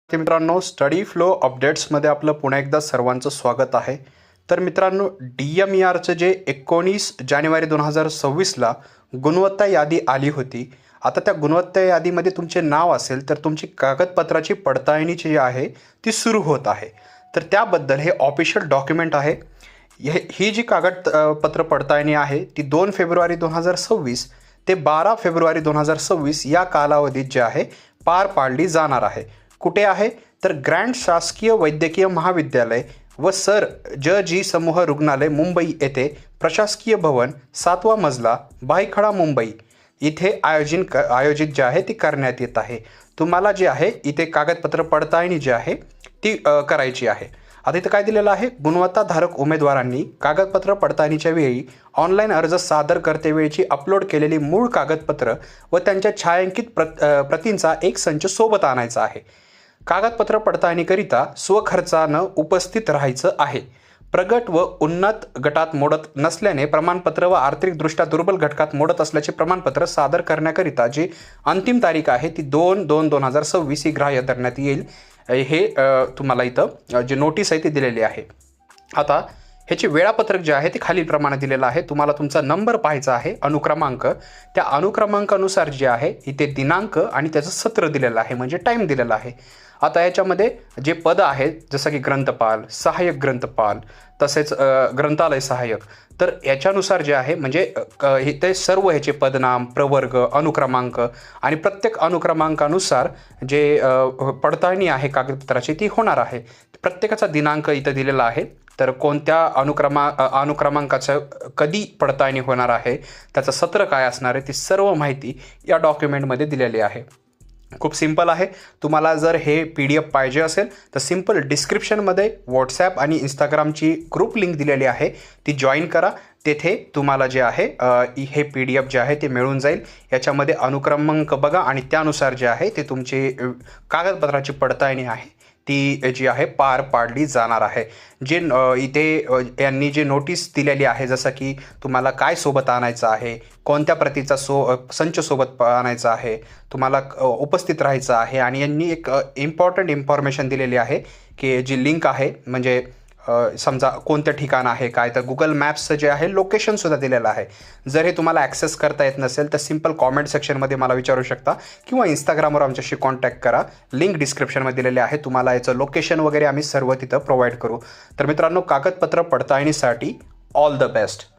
ते मित्रांनो, steady flow अपडेट्समध्ये आपलं पुन्हा एकदा सर्वांचं स्वागत आहे. तर मित्रांनो, DMERचं जे 19 जानेवारी 2026ला गुणवत्ता यादी आली होती. आता त्या गुणवत्ता यादीमध्ये तुमचे नाव असेल तर तुमची कागदपत्राची पडताळणी जी आहे ती सुरू होत आहे. तर त्याबद्दल हे ऑफिशियल डॉक्युमेंट आहे. ही जी कागदपत्र पडताळणी आहे ती 2 फेब्रुवारी 2026 ते 12 फेब्रुवारी 2026 या कालावधीत जे आहे पार पाडली जाणार आहे. कुठे आहे तर ग्रँड शासकीय वैद्यकीय महाविद्यालय व सर जी समूह रुग्णालय मुंबई येथे प्रशासकीय भवन 7वा मजला भायखळा मुंबई इथे आयोजित जे आहे ती करण्यात येत आहे. तुम्हाला जे आहे इथे कागदपत्र पडताळणी जी आहे ती करायची आहे. आता इथं काय दिलेलं आहे, गुणवत्ताधारक उमेदवारांनी कागदपत्र पडताळणीच्या वेळी ऑनलाईन अर्ज सादर करतेवेळची अपलोड केलेली मूळ कागदपत्र व त्यांच्या छायांकित प्रतींचा एक संच सोबत आणायचा आहे. कागदपत्र पडताळणीकरिता स्वखर्चानं उपस्थित राहायचं आहे. प्रगत व उन्नत गटात मोडत नसल्याने प्रमाणपत्र व आर्थिकदृष्ट्या दुर्बल घटकात मोडत असल्याचे प्रमाणपत्र सादर करण्याकरिता जी अंतिम तारीख आहे ती 2/2/2026 ही ग्राह्य धरण्यात येईल. हे तुम्हाला इथं जे नोटीस आहे ती दिलेली आहे. आता ह्याचे वेळापत्रक जे आहे ते खालीलप्रमाणे दिलेलं आहे. तुम्हाला तुमचा नंबर पाहायचा आहे, अनुक्रमांक. त्या अनुक्रमांकानुसार जे आहे इथे दिनांक आणि त्याचं सत्र दिलेलं आहे, म्हणजे टाईम दिलेला आहे. आता याच्यामध्ये जे पद आहेत जसं की ग्रंथपाल, सहाय्यक ग्रंथपाल, तसेच ग्रंथालय सहाय्यक, तर याच्यानुसार जे आहे म्हणजे ते सर्व ह्याचे पदनाम, प्रवर्ग, अनुक्रमांक आणि प्रत्येक अनुक्रमांकानुसार जे पडताळणी आहे कागदपत्राची ती होणार आहे. प्रत्येकाचा दिनांक इथं दिलेला आहे. तर कोणत्या अनुक्रमांकाचं कधी पडताळणी होणार आहे, त्याचं सत्र काय असणार आहे, ती सर्व माहिती या डॉक्युमेंटमध्ये दिलेली आहे. खूप सिंपल आहे. तुम्हाला जर हे PDF पाहिजे असेल तर सिंपल डिस्क्रिप्शनमध्ये व्हॉट्सॲप आणि इंस्टाग्रामची ग्रुप लिंक दिलेली आहे, ती जॉईन करा. तेथे तुम्हाला जे आहे हे PDF जे आहे ते मिळून जाईल. याच्यामध्ये अनुक्रमांक बघा आणि त्यानुसार जे आहे ते तुमची कागदपत्राची पडताळणी आहे ती जी आहे पार पाडली जाणार आहे. जे इथे यांनी जे नोटीस दिलेली आहे, जसं की तुम्हाला काय सोबत आणायचं आहे, कोणत्या प्रतीचा संच सोबत आणायचा आहे, तुम्हाला उपस्थित राहायचं आहे, आणि यांनी एक इम्पॉर्टंट इन्फॉर्मेशन दिलेली आहे की जी लिंक आहे म्हणजे समजा कोणतं ठिकाण आहे काय, तर गुगल मॅप्सचं जे आहे लोकेशनसुद्धा दिलेलं आहे. जर हे तुम्हाला ॲक्सेस करता येत नसेल तर सिंपल कॉमेंट सेक्शनमध्ये मला विचारू शकता किंवा इंस्टाग्रामवर आमच्याशी कॉन्टॅक्ट करा. लिंक डिस्क्रिप्शनमध्ये दिलेले आहे. तुम्हाला याचं लोकेशन वगैरे आम्ही सर्व तिथं प्रोव्हाइड करू. तर मित्रांनो, कागदपत्र पडताळणीसाठी ऑल द बेस्ट.